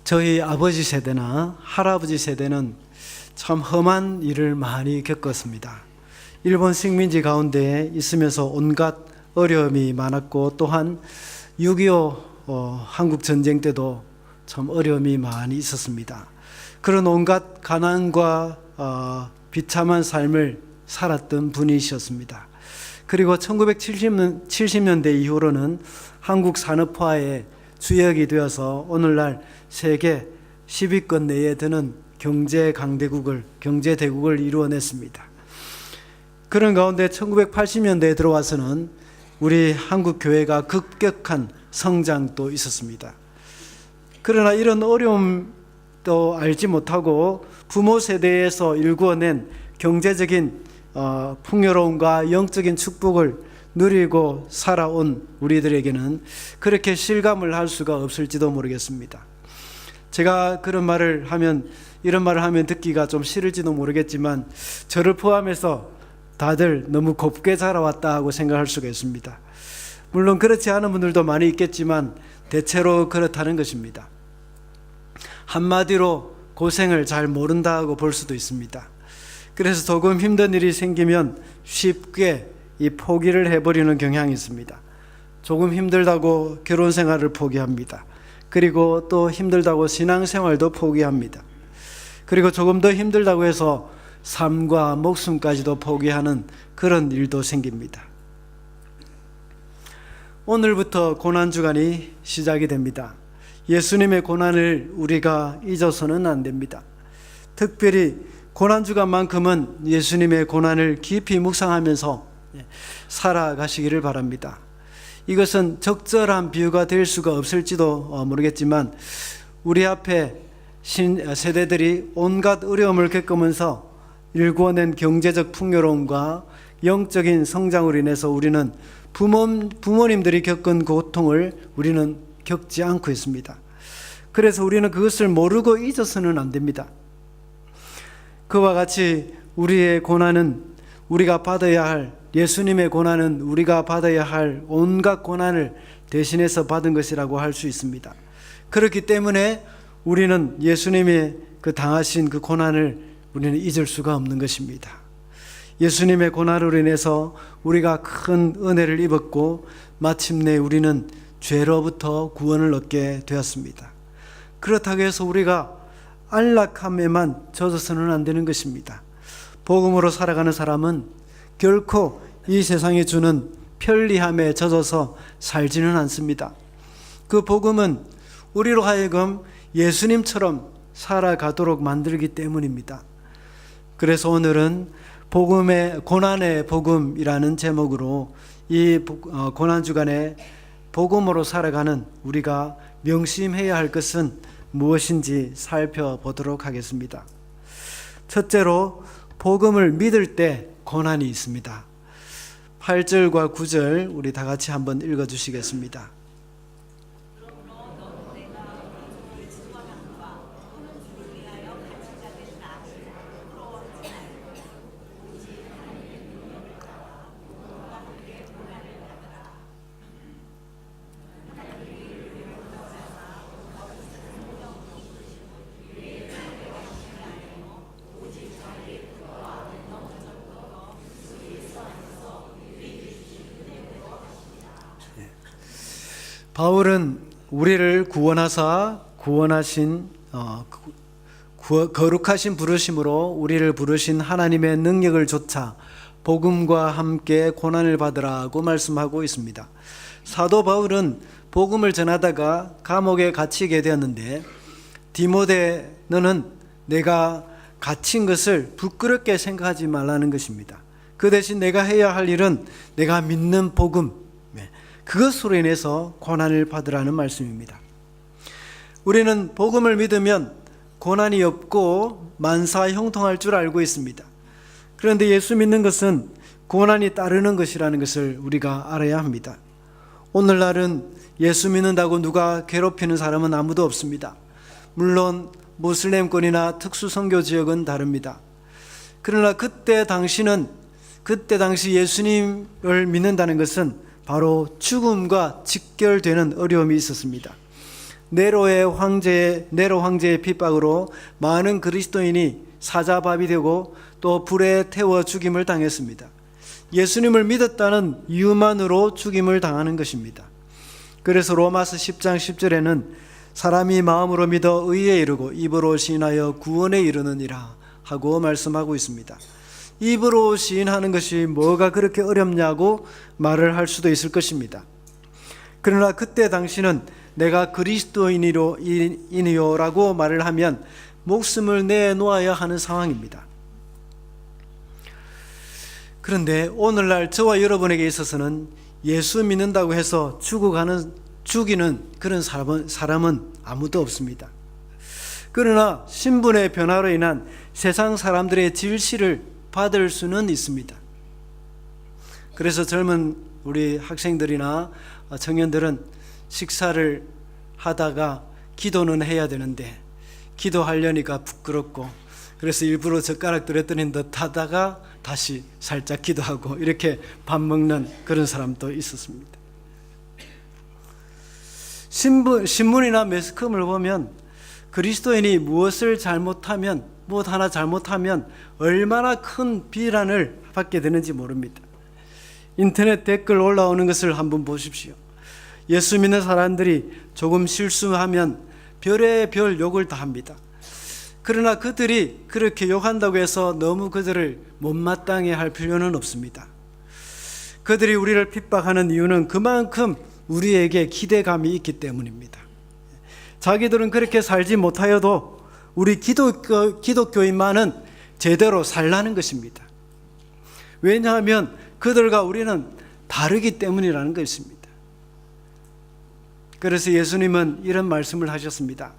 저희 아버지 세대나 할아버지 세대는 참 험한 일을 많이 겪었습니다. 일본 식민지 가운데 있으면서 온갖 어려움이 많았고, 또한 6.25 한국 전쟁 때도 참 어려움이 많이 있었습니다. 그런 온갖 가난과 비참한 삶을 살았던 분이셨습니다. 그리고 1970년대 이후로는 한국 산업화의 주역이 되어서 오늘날 세계 10위권 내에 드는 경제대국을 이루어냈습니다. 그런 가운데 1980년대에 들어와서는 우리 한국 교회가 급격한 성장도 있었습니다. 그러나 이런 어려움도 알지 못하고 부모 세대에서 일구어낸 경제적인 풍요로움과 영적인 축복을 누리고 살아온 우리들에게는 그렇게 실감을 할 수가 없을지도 모르겠습니다. 제가 이런 말을 하면 듣기가 좀 싫을지도 모르겠지만, 저를 포함해서 다들 너무 곱게 자라왔다고 생각할 수가 있습니다. 물론 그렇지 않은 분들도 많이 있겠지만 대체로 그렇다는 것입니다. 한마디로 고생을 잘 모른다고 볼 수도 있습니다. 그래서 조금 힘든 일이 생기면 쉽게 이 포기를 해버리는 경향이 있습니다. 조금 힘들다고 결혼 생활을 포기합니다. 그리고 또 힘들다고 신앙생활도 포기합니다. 그리고 조금 더 힘들다고 해서 삶과 목숨까지도 포기하는 그런 일도 생깁니다. 오늘부터 고난주간이 시작이 됩니다. 예수님의 고난을 우리가 잊어서는 안 됩니다. 특별히 고난주간만큼은 예수님의 고난을 깊이 묵상하면서 살아가시기를 바랍니다. 이것은 적절한 비유가 될 수가 없을지도 모르겠지만, 우리 앞에 세대들이 온갖 어려움을 겪으면서 일구어낸 경제적 풍요로움과 영적인 성장으로 인해서 우리는 부모님들이 겪은 고통을 우리는 겪지 않고 있습니다. 그래서 우리는 그것을 모르고 잊어서는 안 됩니다. 그와 같이 우리의 고난은 우리가 받아야 할, 예수님의 고난은 우리가 받아야 할 온갖 고난을 대신해서 받은 것이라고 할 수 있습니다. 그렇기 때문에 우리는 예수님의 그 당하신 그 고난을 우리는 잊을 수가 없는 것입니다. 예수님의 고난으로 인해서 우리가 큰 은혜를 입었고, 마침내 우리는 죄로부터 구원을 얻게 되었습니다. 그렇다고 해서 우리가 안락함에만 젖어서는 안 되는 것입니다. 복음으로 살아가는 사람은 결코 이 세상이 주는 편리함에 젖어서 살지는 않습니다. 그 복음은 우리로 하여금 예수님처럼 살아가도록 만들기 때문입니다. 그래서 오늘은 고난의 복음이라는 제목으로 이 고난주간에 복음으로 살아가는 우리가 명심해야 할 것은 무엇인지 살펴보도록 하겠습니다. 첫째로, 복음을 믿을 때 고난이 있습니다. 8절과 9절 우리 다 같이 한번 읽어주시겠습니다. 바울은 우리를 구원하사 구원하신 거룩하신 부르심으로 우리를 부르신 하나님의 능력을 조차 복음과 함께 고난을 받으라고 말씀하고 있습니다. 사도 바울은 복음을 전하다가 감옥에 갇히게 되었는데, 디모데 너는 내가 갇힌 것을 부끄럽게 생각하지 말라는 것입니다. 그 대신 내가 해야 할 일은 내가 믿는 복음, 그것으로 인해서 고난을 받으라는 말씀입니다. 우리는 복음을 믿으면 고난이 없고 만사 형통할 줄 알고 있습니다. 그런데 예수 믿는 것은 고난이 따르는 것이라는 것을 우리가 알아야 합니다. 오늘날은 예수 믿는다고 누가 괴롭히는 사람은 아무도 없습니다. 물론 모슬렘권이나 특수 선교 지역은 다릅니다. 그러나 그때 당시 예수님을 믿는다는 것은 바로 죽음과 직결되는 어려움이 있었습니다. 네로 황제의 핍박으로 많은 그리스도인이 사자밥이 되고 또 불에 태워 죽임을 당했습니다. 예수님을 믿었다는 이유만으로 죽임을 당하는 것입니다. 그래서 로마서 10장 10절에는 사람이 마음으로 믿어 의에 이르고 입으로 시인하여 구원에 이르느니라 하고 말씀하고 있습니다. 입으로 시인하는 것이 뭐가 그렇게 어렵냐고 말을 할 수도 있을 것입니다. 그러나 그때 당시는 내가 그리스도인이요라고 말을 하면 목숨을 내놓아야 하는 상황입니다. 그런데 오늘날 저와 여러분에게 있어서는 예수 믿는다고 해서 죽이는 그런 사람은 아무도 없습니다. 그러나 신분의 변화로 인한 세상 사람들의 질시를 받을 수는 있습니다. 그래서 젊은 우리 학생들이나 청년들은 식사를 하다가 기도는 해야 되는데 기도하려니까 부끄럽고 그래서 일부러 젓가락 떨어뜨린 듯 하다가 다시 살짝 기도하고 이렇게 밥 먹는 그런 사람도 있었습니다. 신문이나 매스컴을 보면 그리스도인이 무엇을 잘못하면 무엇 하나 잘못하면 얼마나 큰 비난을 받게 되는지 모릅니다. 인터넷 댓글 올라오는 것을 한번 보십시오. 예수 믿는 사람들이 조금 실수하면 별의 별 욕을 다 합니다. 그러나 그들이 그렇게 욕한다고 해서 너무 그들을 못마땅해 할 필요는 없습니다. 그들이 우리를 핍박하는 이유는 그만큼 우리에게 기대감이 있기 때문입니다. 자기들은 그렇게 살지 못하여도 우리 기독교인만은 제대로 살라는 것입니다. 왜냐하면 그들과 우리는 다르기 때문이라는 것입니다. 그래서 예수님은 이런 말씀을 하셨습니다.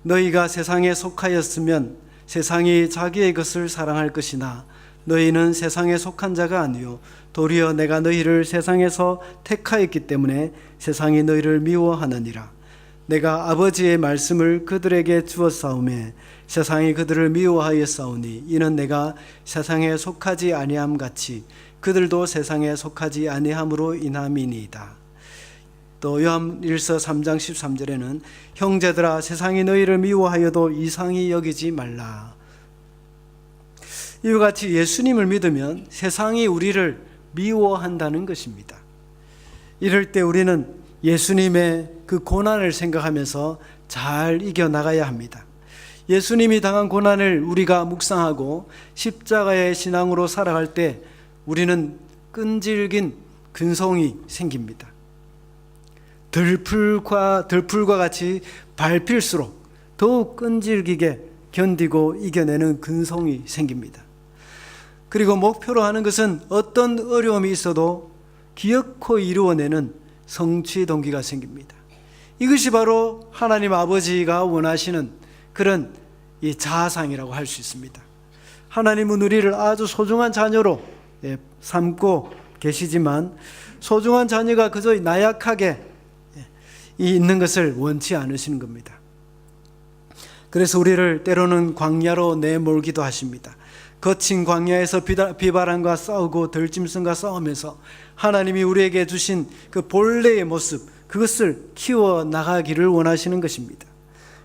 너희가 세상에 속하였으면 세상이 자기의 것을 사랑할 것이나 너희는 세상에 속한 자가 아니요 도리어 내가 너희를 세상에서 택하였기 때문에 세상이 너희를 미워하느니라. 내가 아버지의 말씀을 그들에게 주었사오매 세상이 그들을 미워하였사오니 이는 내가 세상에 속하지 아니함 같이 그들도 세상에 속하지 아니함으로 인함이니이다. 또 요한일서 3장 13절에는 형제들아 세상이 너희를 미워하여도 이상히 여기지 말라. 이와 같이 예수님을 믿으면 세상이 우리를 미워한다는 것입니다. 이럴 때 우리는 예수님의 그 고난을 생각하면서 잘 이겨나가야 합니다. 예수님이 당한 고난을 우리가 묵상하고 십자가의 신앙으로 살아갈 때 우리는 끈질긴 근성이 생깁니다. 들풀과 같이 밟힐수록 더욱 끈질기게 견디고 이겨내는 근성이 생깁니다. 그리고 목표로 하는 것은 어떤 어려움이 있어도 기어코 이루어내는 성취 동기가 생깁니다. 이것이 바로 하나님 아버지가 원하시는 그런 이 자아상이라고 할 수 있습니다. 하나님은 우리를 아주 소중한 자녀로 삼고 계시지만 소중한 자녀가 그저 나약하게 있는 것을 원치 않으시는 겁니다. 그래서 우리를 때로는 광야로 내몰기도 하십니다. 거친 광야에서 비바람과 싸우고 들짐승과 싸우면서 하나님이 우리에게 주신 그 본래의 모습, 그것을 키워나가기를 원하시는 것입니다.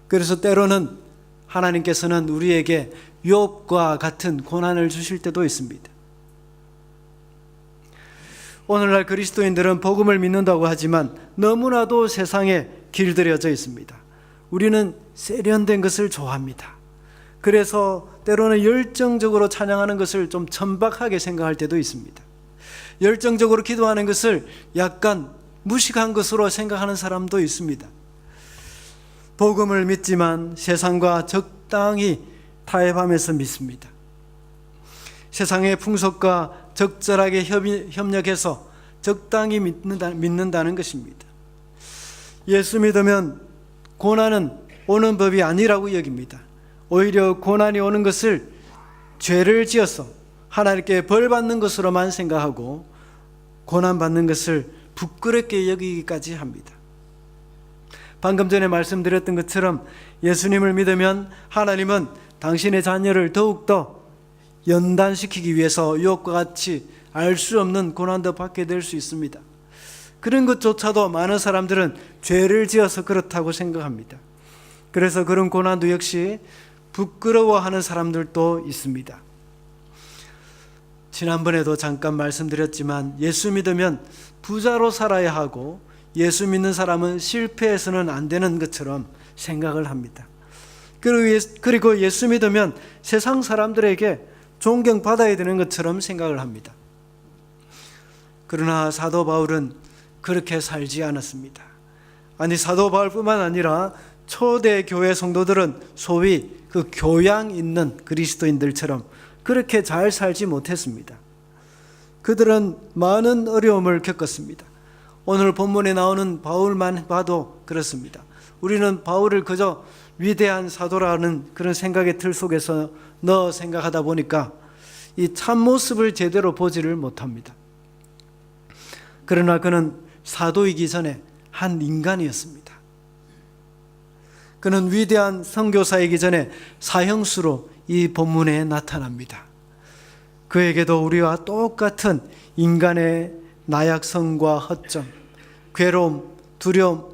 그래서 때로는 하나님께서는 우리에게 유혹과 같은 고난을 주실 때도 있습니다. 오늘날 그리스도인들은 복음을 믿는다고 하지만 너무나도 세상에 길들여져 있습니다. 우리는 세련된 것을 좋아합니다. 그래서 때로는 열정적으로 찬양하는 것을 좀 천박하게 생각할 때도 있습니다. 열정적으로 기도하는 것을 약간 무식한 것으로 생각하는 사람도 있습니다. 복음을 믿지만 세상과 적당히 타협하면서 믿습니다. 세상의 풍속과 적절하게 협력해서 적당히 믿는다는 것입니다. 예수 믿으면 고난은 오는 법이 아니라고 여깁니다. 오히려 고난이 오는 것을 죄를 지어서 하나님께 벌 받는 것으로만 생각하고 고난받는 것을 부끄럽게 여기기까지 합니다. 방금 전에 말씀드렸던 것처럼 예수님을 믿으면 하나님은 당신의 자녀를 더욱더 연단시키기 위해서 유혹과 같이 알 수 없는 고난도 받게 될 수 있습니다. 그런 것조차도 많은 사람들은 죄를 지어서 그렇다고 생각합니다. 그래서 그런 고난도 역시 부끄러워하는 사람들도 있습니다. 지난번에도 잠깐 말씀드렸지만 예수 믿으면 부자로 살아야 하고 예수 믿는 사람은 실패해서는 안 되는 것처럼 생각을 합니다. 그리고 예수 믿으면 세상 사람들에게 존경받아야 되는 것처럼 생각을 합니다. 그러나 사도 바울은 그렇게 살지 않았습니다. 아니, 사도 바울뿐만 아니라 초대 교회 성도들은 소위 그 교양 있는 그리스도인들처럼 그렇게 잘 살지 못했습니다. 그들은 많은 어려움을 겪었습니다. 오늘 본문에 나오는 바울만 봐도 그렇습니다. 우리는 바울을 그저 위대한 사도라는 그런 생각의 틀 속에서 넣어 생각하다 보니까 이 참모습을 제대로 보지를 못합니다. 그러나 그는 사도이기 전에 한 인간이었습니다. 그는 위대한 선교사이기 전에 사형수로 이 본문에 나타납니다. 그에게도 우리와 똑같은 인간의 나약성과 허점, 괴로움, 두려움,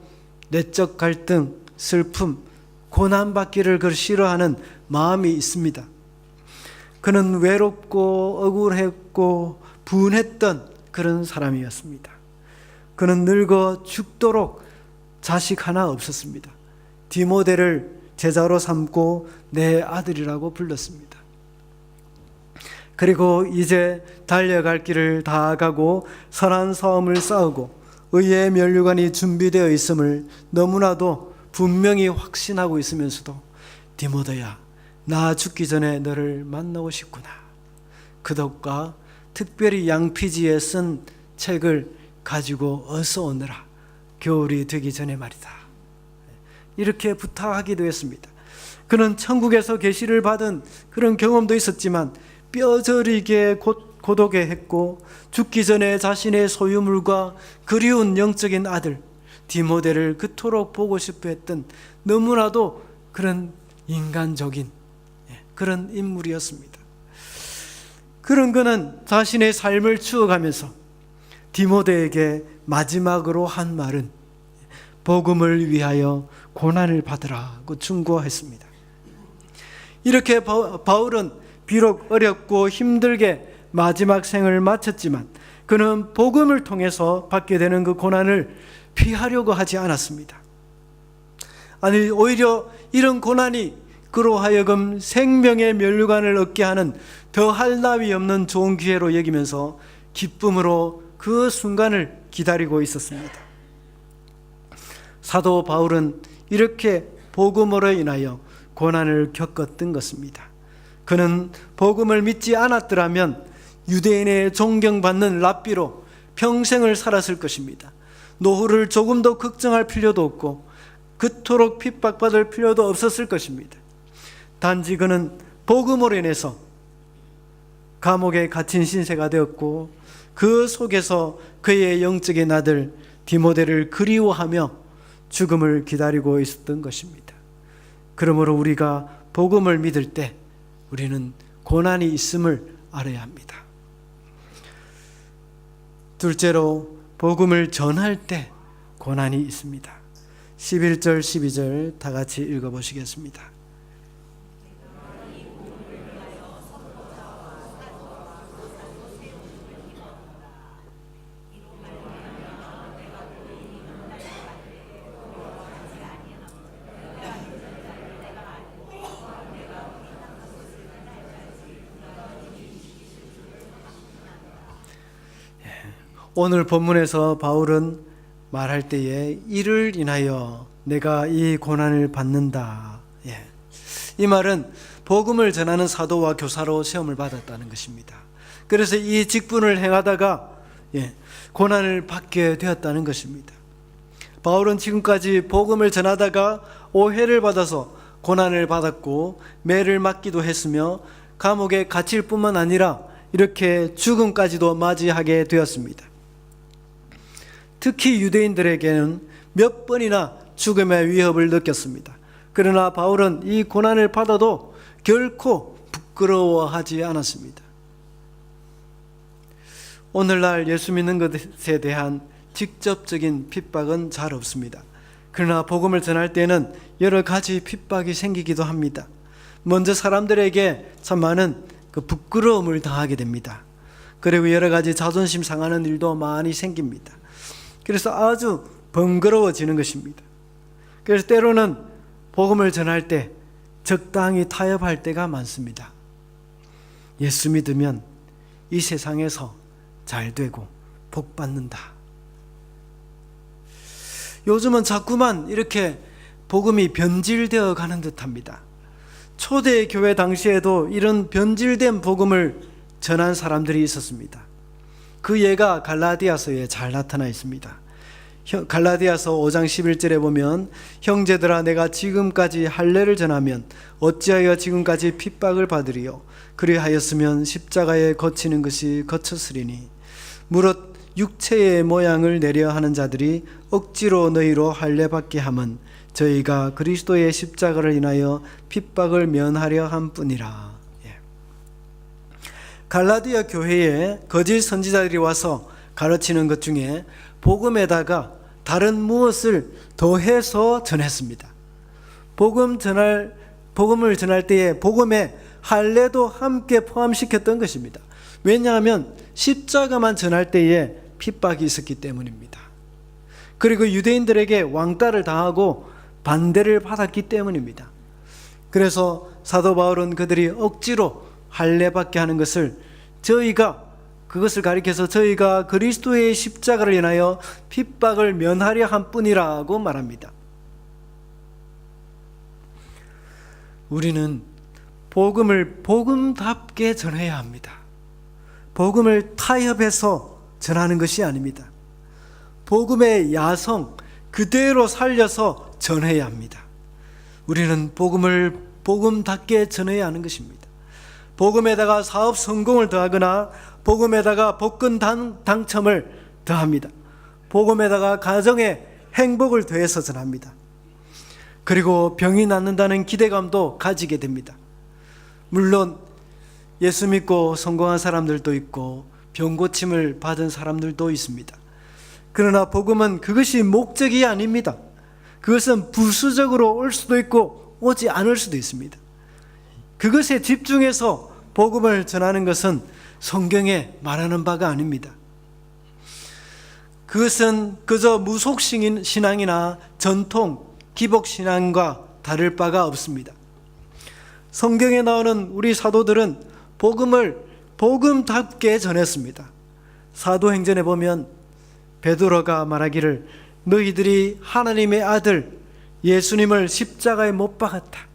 내적 갈등, 슬픔, 고난받기를 그 싫어하는 마음이 있습니다. 그는 외롭고 억울했고 분했던 그런 사람이었습니다. 그는 늙어 죽도록 자식 하나 없었습니다. 디모데를 제자로 삼고 내 아들이라고 불렀습니다. 그리고 이제 달려갈 길을 다 가고 선한 싸움을 싸우고 의의 면류관이 준비되어 있음을 너무나도 분명히 확신하고 있으면서도 디모데야, 나 죽기 전에 너를 만나고 싶구나. 그덕과 특별히 양피지에 쓴 책을 가지고 어서 오너라. 겨울이 되기 전에 말이다. 이렇게 부탁하기도 했습니다. 그는 천국에서 계시를 받은 그런 경험도 있었지만 뼈저리게 고독해했고 죽기 전에 자신의 소유물과 그리운 영적인 아들 디모데를 그토록 보고 싶어 했던 너무나도 그런 인간적인 그런 인물이었습니다. 그런 그는 자신의 삶을 추억하면서 디모데에게 마지막으로 한 말은 복음을 위하여 고난을 받으라고 충고했습니다. 이렇게 바울은 비록 어렵고 힘들게 마지막 생을 마쳤지만 그는 복음을 통해서 받게 되는 그 고난을 피하려고 하지 않았습니다. 아니, 오히려 이런 고난이 그로 하여금 생명의 면류관을 얻게 하는 더할 나위 없는 좋은 기회로 여기면서 기쁨으로 그 순간을 기다리고 있었습니다. 사도 바울은 이렇게 복음으로 인하여 고난을 겪었던 것입니다. 그는 복음을 믿지 않았더라면 유대인의 존경받는 랍비로 평생을 살았을 것입니다. 노후를 조금 더 걱정할 필요도 없고 그토록 핍박받을 필요도 없었을 것입니다. 단지 그는 복음으로 인해서 감옥에 갇힌 신세가 되었고 그 속에서 그의 영적인 아들 디모데를 그리워하며 죽음을 기다리고 있었던 것입니다. 그러므로 우리가 복음을 믿을 때 우리는 고난이 있음을 알아야 합니다. 둘째로 복음을 전할 때 고난이 있습니다. 11절 12절 다 같이 읽어보시겠습니다. 오늘 본문에서 바울은 말할 때에 이를 인하여 내가 이 고난을 받는다. 이 말은 복음을 전하는 사도와 교사로 시험을 받았다는 것입니다. 그래서 이 직분을 행하다가 고난을 받게 되었다는 것입니다. 바울은 지금까지 복음을 전하다가 오해를 받아서 고난을 받았고 매를 맞기도 했으며 감옥에 갇힐 뿐만 아니라 이렇게 죽음까지도 맞이하게 되었습니다. 특히 유대인들에게는 몇 번이나 죽음의 위협을 느꼈습니다. 그러나 바울은 이 고난을 받아도 결코 부끄러워하지 않았습니다. 오늘날 예수 믿는 것에 대한 직접적인 핍박은 잘 없습니다. 그러나 복음을 전할 때는 여러 가지 핍박이 생기기도 합니다. 먼저 사람들에게 참 많은 부끄러움을 당하게 됩니다. 그리고 여러 가지 자존심 상하는 일도 많이 생깁니다. 그래서 아주 번거로워지는 것입니다. 그래서 때로는 복음을 전할 때 적당히 타협할 때가 많습니다. 예수 믿으면 이 세상에서 잘 되고 복 받는다. 요즘은 자꾸만 이렇게 복음이 변질되어 가는 듯합니다. 초대 교회 당시에도 이런 변질된 복음을 전한 사람들이 있었습니다. 그 예가 갈라디아서에 잘 나타나 있습니다. 갈라디아서 5장 11절에 보면 형제들아 내가 지금까지 할례를 전하면 어찌하여 지금까지 핍박을 받으리요 그리하였으면 십자가에 거치는 것이 거쳤으리니 무릇 육체의 모양을 내려 하는 자들이 억지로 너희로 할례 받게 함은 저희가 그리스도의 십자가를 인하여 핍박을 면하려 함뿐이라. 갈라디아 교회에 거짓 선지자들이 와서 가르치는 것 중에 복음에다가 다른 무엇을 더해서 전했습니다. 복음을 전할 때에 복음에 할례도 함께 포함시켰던 것입니다. 왜냐하면 십자가만 전할 때에 핍박이 있었기 때문입니다. 그리고 유대인들에게 왕따를 당하고 반대를 받았기 때문입니다. 그래서 사도 바울은 그들이 억지로 할례받게 하는 것을 그것을 가리켜서 저희가 그리스도의 십자가를 인하여 핍박을 면하려 함뿐이라고 말합니다. 우리는 복음을 복음답게 전해야 합니다. 복음을 타협해서 전하는 것이 아닙니다. 복음의 야성 그대로 살려서 전해야 합니다. 우리는 복음을 복음답게 전해야 하는 것입니다. 복음에다가 사업 성공을 더하거나 복음에다가 복권 당첨을 더합니다. 복음에다가 가정의 행복을 더해서 전합니다. 그리고 병이 낫는다는 기대감도 가지게 됩니다. 물론 예수 믿고 성공한 사람들도 있고 병 고침을 받은 사람들도 있습니다. 그러나 복음은 그것이 목적이 아닙니다. 그것은 부수적으로 올 수도 있고 오지 않을 수도 있습니다. 그것에 집중해서 복음을 전하는 것은 성경에 말하는 바가 아닙니다. 그것은 그저 무속신앙이나 전통, 기복신앙과 다를 바가 없습니다. 성경에 나오는 우리 사도들은 복음을 복음답게 전했습니다. 사도행전에 보면 베드로가 말하기를 너희들이 하나님의 아들 예수님을 십자가에 못 박았다.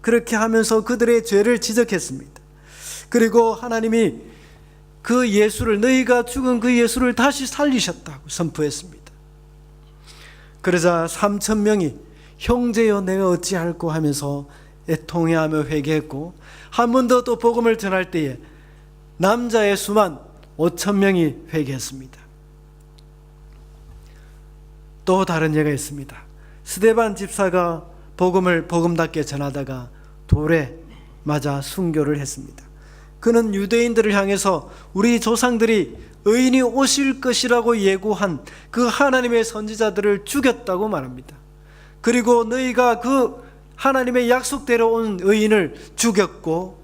그렇게 하면서 그들의 죄를 지적했습니다. 그리고 하나님이 그 예수를 너희가 죽은 그 예수를 다시 살리셨다고 선포했습니다. 그러자 3,000명이 형제여 내가 어찌할꼬 하면서 애통해하며 회개했고 한 번 더 또 복음을 전할 때에 남자의 수만 5,000명이 회개했습니다. 또 다른 예가 있습니다. 스데반 집사가 복음을 복음답게 전하다가 돌에 맞아 순교를 했습니다. 그는 유대인들을 향해서 우리 조상들이 의인이 오실 것이라고 예고한 그 하나님의 선지자들을 죽였다고 말합니다. 그리고 너희가 그 하나님의 약속대로 온 의인을 죽였고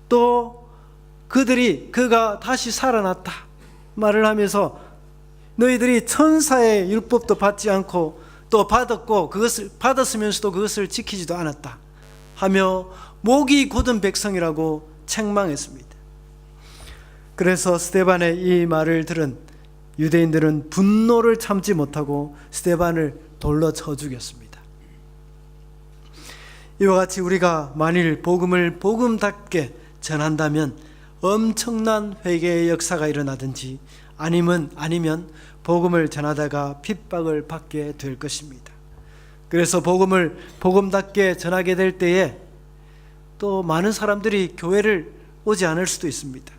또 그가 다시 살아났다 말을 하면서 너희들이 천사의 율법도 받지 않고 또 받았고 그것을 받았으면서도 그것을 지키지도 않았다 하며 목이 곧은 백성이라고 책망했습니다. 그래서 스데반의 이 말을 들은 유대인들은 분노를 참지 못하고 스데반을 돌로 쳐 죽였습니다. 이와 같이 우리가 만일 복음을 복음답게 전한다면 엄청난 회개의 역사가 일어나든지 아니면 복음을 전하다가 핍박을 받게 될 것입니다. 그래서 복음을 복음답게 전하게 될 때에 또 많은 사람들이 교회를 오지 않을 수도 있습니다.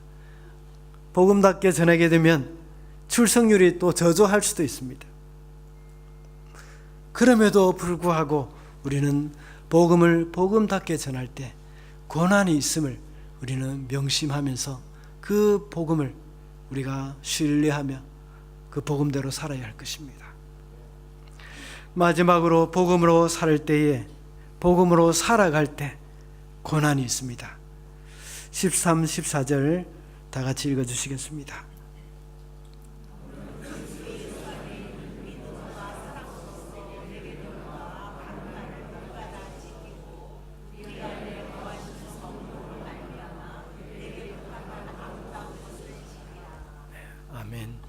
복음답게 전하게 되면 출석률이 또 저조할 수도 있습니다. 그럼에도 불구하고 우리는 복음을 복음답게 전할 때 고난이 있음을 우리는 명심하면서 그 복음을 우리가 신뢰하며 그 복음대로 살아야 할 것입니다. 마지막으로 복음으로 살 때에, 복음으로 살아갈 때 고난이 있습니다. 13, 14절 다 같이 읽어주시겠습니다. 아멘.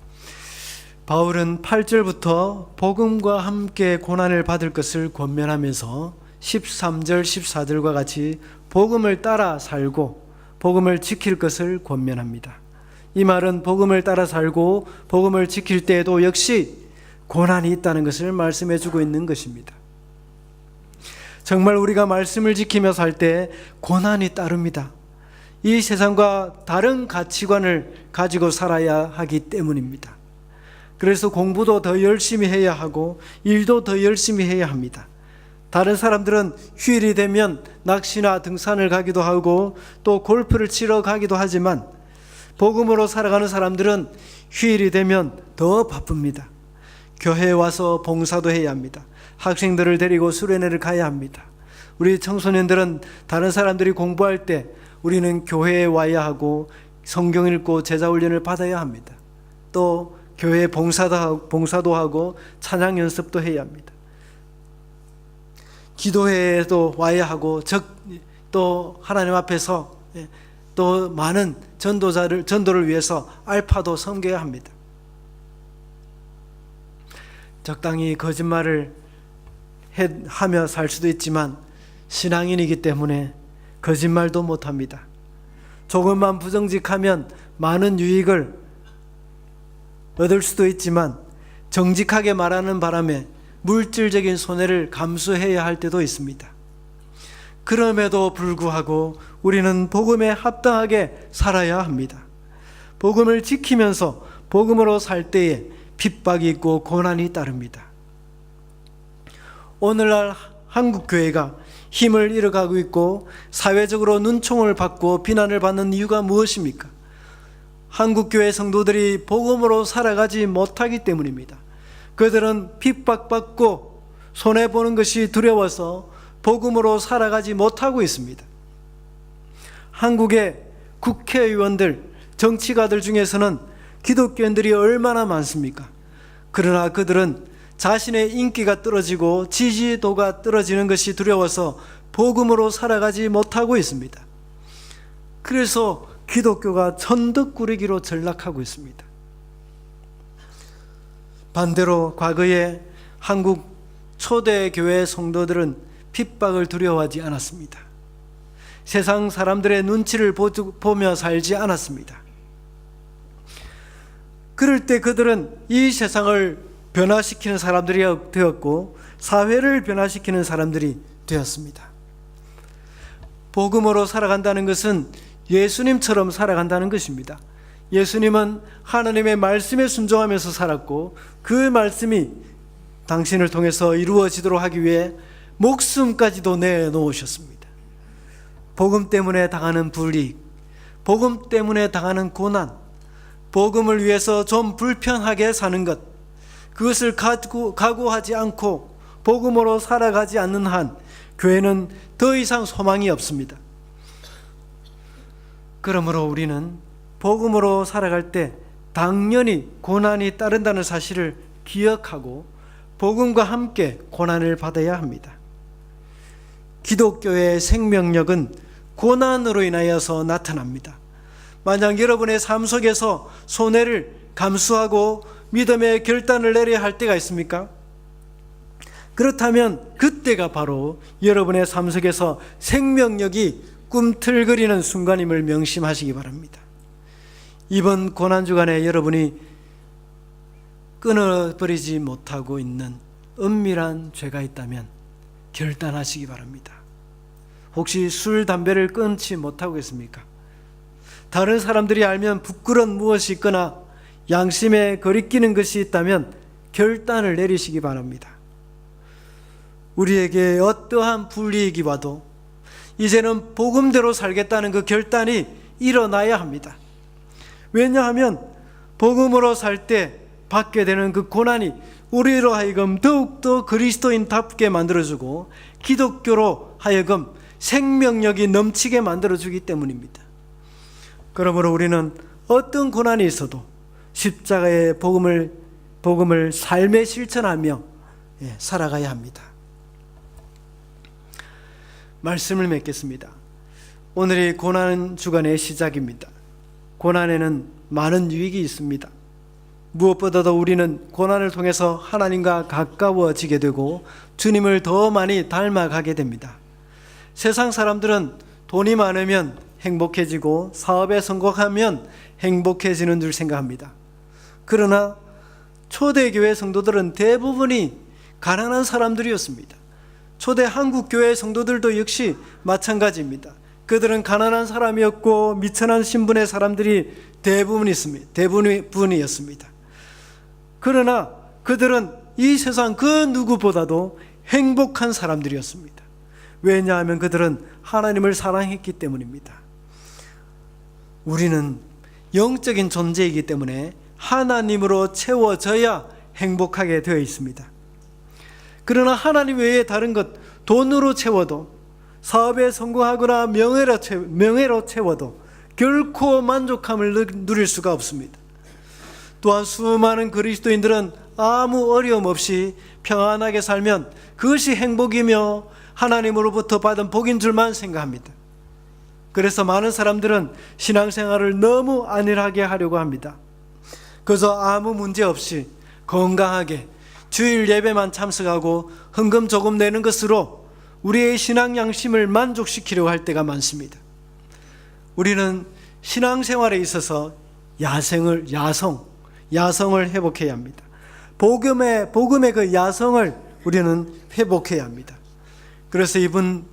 바울은 8절부터 복음과 함께 고난을 받을 것을 권면하면서 13절, 14절과 같이 복음을 따라 살고 복음을 지킬 것을 권면합니다. 이 말은 복음을 따라 살고 복음을 지킬 때에도 역시 고난이 있다는 것을 말씀해 주고 있는 것입니다. 정말 우리가 말씀을 지키며 살 때 고난이 따릅니다. 이 세상과 다른 가치관을 가지고 살아야 하기 때문입니다. 그래서 공부도 더 열심히 해야 하고 일도 더 열심히 해야 합니다. 다른 사람들은 휴일이 되면 낚시나 등산을 가기도 하고 또 골프를 치러 가기도 하지만 복음으로 살아가는 사람들은 휴일이 되면 더 바쁩니다. 교회에 와서 봉사도 해야 합니다. 학생들을 데리고 수련회를 가야 합니다. 우리 청소년들은 다른 사람들이 공부할 때 우리는 교회에 와야 하고 성경 읽고 제자훈련을 받아야 합니다. 또 교회 봉사도 하고 찬양 연습도 해야 합니다. 기도회에도 와야 하고 또 하나님 앞에서 또 많은 전도를 위해서 알파도 섬겨야 합니다. 적당히 거짓말을 하며 살 수도 있지만 신앙인이기 때문에 거짓말도 못합니다. 조금만 부정직하면 많은 유익을 얻을 수도 있지만 정직하게 말하는 바람에 물질적인 손해를 감수해야 할 때도 있습니다. 그럼에도 불구하고 우리는 복음에 합당하게 살아야 합니다. 복음을 지키면서 복음으로 살 때에 핍박이 있고 고난이 따릅니다. 오늘날 한국교회가 힘을 잃어가고 있고 사회적으로 눈총을 받고 비난을 받는 이유가 무엇입니까? 한국교회 성도들이 복음으로 살아가지 못하기 때문입니다. 그들은 핍박받고 손해보는 것이 두려워서 복음으로 살아가지 못하고 있습니다. 한국의 국회의원들, 정치가들 중에서는 기독교인들이 얼마나 많습니까? 그러나 그들은 자신의 인기가 떨어지고 지지도가 떨어지는 것이 두려워서 복음으로 살아가지 못하고 있습니다. 그래서 기독교가 천덕꾸러기로 전락하고 있습니다. 반대로 과거에 한국 초대 교회 성도들은 핍박을 두려워하지 않았습니다. 세상 사람들의 눈치를 보며 살지 않았습니다. 그럴 때 그들은 이 세상을 변화시키는 사람들이 되었고 사회를 변화시키는 사람들이 되었습니다. 복음으로 살아간다는 것은 예수님처럼 살아간다는 것입니다. 예수님은 하나님의 말씀에 순종하면서 살았고 그 말씀이 당신을 통해서 이루어지도록 하기 위해 목숨까지도 내놓으셨습니다. 복음 때문에 당하는 불이익, 복음 때문에 당하는 고난, 복음을 위해서 좀 불편하게 사는 것, 그것을 각오하지 않고 복음으로 살아가지 않는 한 교회는 더 이상 소망이 없습니다. 그러므로 우리는 복음으로 살아갈 때 당연히 고난이 따른다는 사실을 기억하고 복음과 함께 고난을 받아야 합니다. 기독교의 생명력은 고난으로 인하여서 나타납니다. 만약 여러분의 삶 속에서 손해를 감수하고 믿음의 결단을 내려야 할 때가 있습니까? 그렇다면 그때가 바로 여러분의 삶 속에서 생명력이 꿈틀거리는 순간임을 명심하시기 바랍니다. 이번 고난주간에 여러분이 끊어버리지 못하고 있는 은밀한 죄가 있다면 결단하시기 바랍니다. 혹시 술, 담배를 끊지 못하고 있습니까? 다른 사람들이 알면 부끄러운 무엇이 있거나 양심에 거리끼는 것이 있다면 결단을 내리시기 바랍니다. 우리에게 어떠한 불이익이 와도 이제는 복음대로 살겠다는 그 결단이 일어나야 합니다. 왜냐하면 복음으로 살 때 받게 되는 그 고난이 우리로 하여금 더욱더 그리스도인답게 만들어주고 기독교로 하여금 생명력이 넘치게 만들어주기 때문입니다. 그러므로 우리는 어떤 고난이 있어도 십자가의 복음을 삶에 실천하며 살아가야 합니다. 말씀을 맺겠습니다. 오늘이 고난 주간의 시작입니다. 고난에는 많은 유익이 있습니다. 무엇보다도 우리는 고난을 통해서 하나님과 가까워지게 되고 주님을 더 많이 닮아가게 됩니다. 세상 사람들은 돈이 많으면 행복해지고 사업에 성공하면 행복해지는 줄 생각합니다. 그러나 초대교회 성도들은 대부분이 가난한 사람들이었습니다. 초대 한국교회 성도들도 역시 마찬가지입니다. 그들은 가난한 사람이었고 미천한 신분의 사람들이 대부분이었습니다. 그러나 그들은 이 세상 그 누구보다도 행복한 사람들이었습니다. 왜냐하면 그들은 하나님을 사랑했기 때문입니다. 우리는 영적인 존재이기 때문에 하나님으로 채워져야 행복하게 되어 있습니다. 그러나 하나님 외에 다른 것, 돈으로 채워도, 사업에 성공하거나 명예로 채워도 결코 만족함을 누릴 수가 없습니다. 또한 수많은 그리스도인들은 아무 어려움 없이 평안하게 살면 그것이 행복이며 하나님으로부터 받은 복인 줄만 생각합니다. 그래서 많은 사람들은 신앙생활을 너무 안일하게 하려고 합니다. 그저 아무 문제 없이 건강하게 주일 예배만 참석하고 헌금 조금 내는 것으로 우리의 신앙 양심을 만족시키려고 할 때가 많습니다. 우리는 신앙생활에 있어서 야성을 회복해야 합니다. 복음의 그 야성을 우리는 회복해야 합니다. 그래서 이번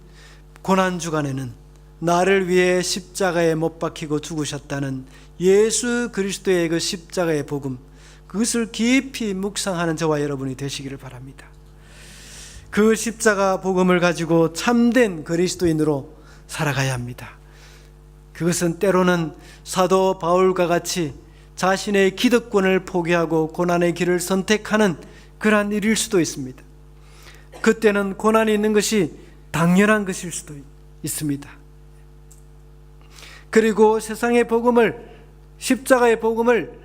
고난주간에는 나를 위해 십자가에 못 박히고 죽으셨다는 예수 그리스도의 그 십자가의 복음, 그것을 깊이 묵상하는 저와 여러분이 되시기를 바랍니다. 그 십자가 복음을 가지고 참된 그리스도인으로 살아가야 합니다. 그것은 때로는 사도 바울과 같이 자신의 기득권을 포기하고 고난의 길을 선택하는 그러한 일일 수도 있습니다. 그때는 고난이 있는 것이 당연한 것일 수도 있습니다. 그리고 세상의 복음을, 십자가의 복음을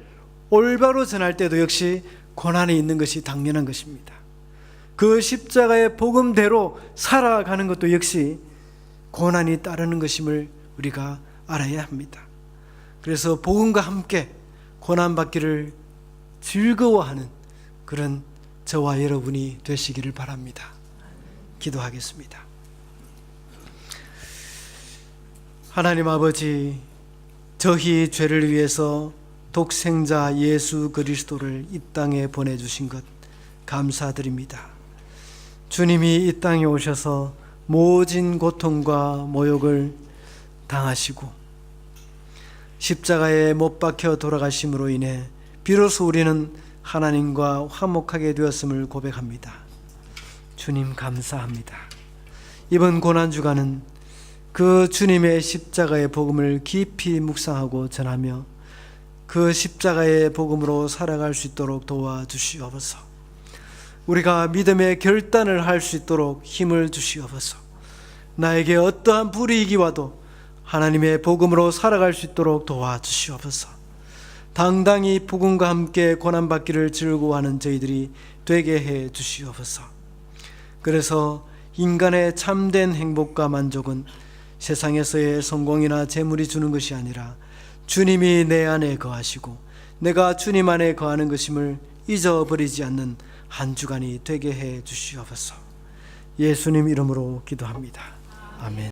올바로 전할 때도 역시 고난이 있는 것이 당연한 것입니다. 그 십자가의 복음대로 살아가는 것도 역시 고난이 따르는 것임을 우리가 알아야 합니다. 그래서 복음과 함께 고난받기를 즐거워하는 그런 저와 여러분이 되시기를 바랍니다. 기도하겠습니다. 하나님 아버지, 저희 죄를 위해서 독생자 예수 그리스도를 이 땅에 보내주신 것 감사드립니다. 주님이 이 땅에 오셔서 모진 고통과 모욕을 당하시고 십자가에 못 박혀 돌아가심으로 인해 비로소 우리는 하나님과 화목하게 되었음을 고백합니다. 주님 감사합니다. 이번 고난주간은 그 주님의 십자가의 복음을 깊이 묵상하고 전하며 그 십자가의 복음으로 살아갈 수 있도록 도와주시옵소서. 우리가 믿음의 결단을 할 수 있도록 힘을 주시옵소서. 나에게 어떠한 불이익이 와도 하나님의 복음으로 살아갈 수 있도록 도와주시옵소서. 당당히 복음과 함께 고난받기를 즐거워하는 저희들이 되게 해 주시옵소서. 그래서 인간의 참된 행복과 만족은 세상에서의 성공이나 재물이 주는 것이 아니라 주님이 내 안에 거하시고 내가 주님 안에 거하는 것임을 잊어버리지 않는 한 주간이 되게 해 주시옵소서. 예수님 이름으로 기도합니다. 아멘.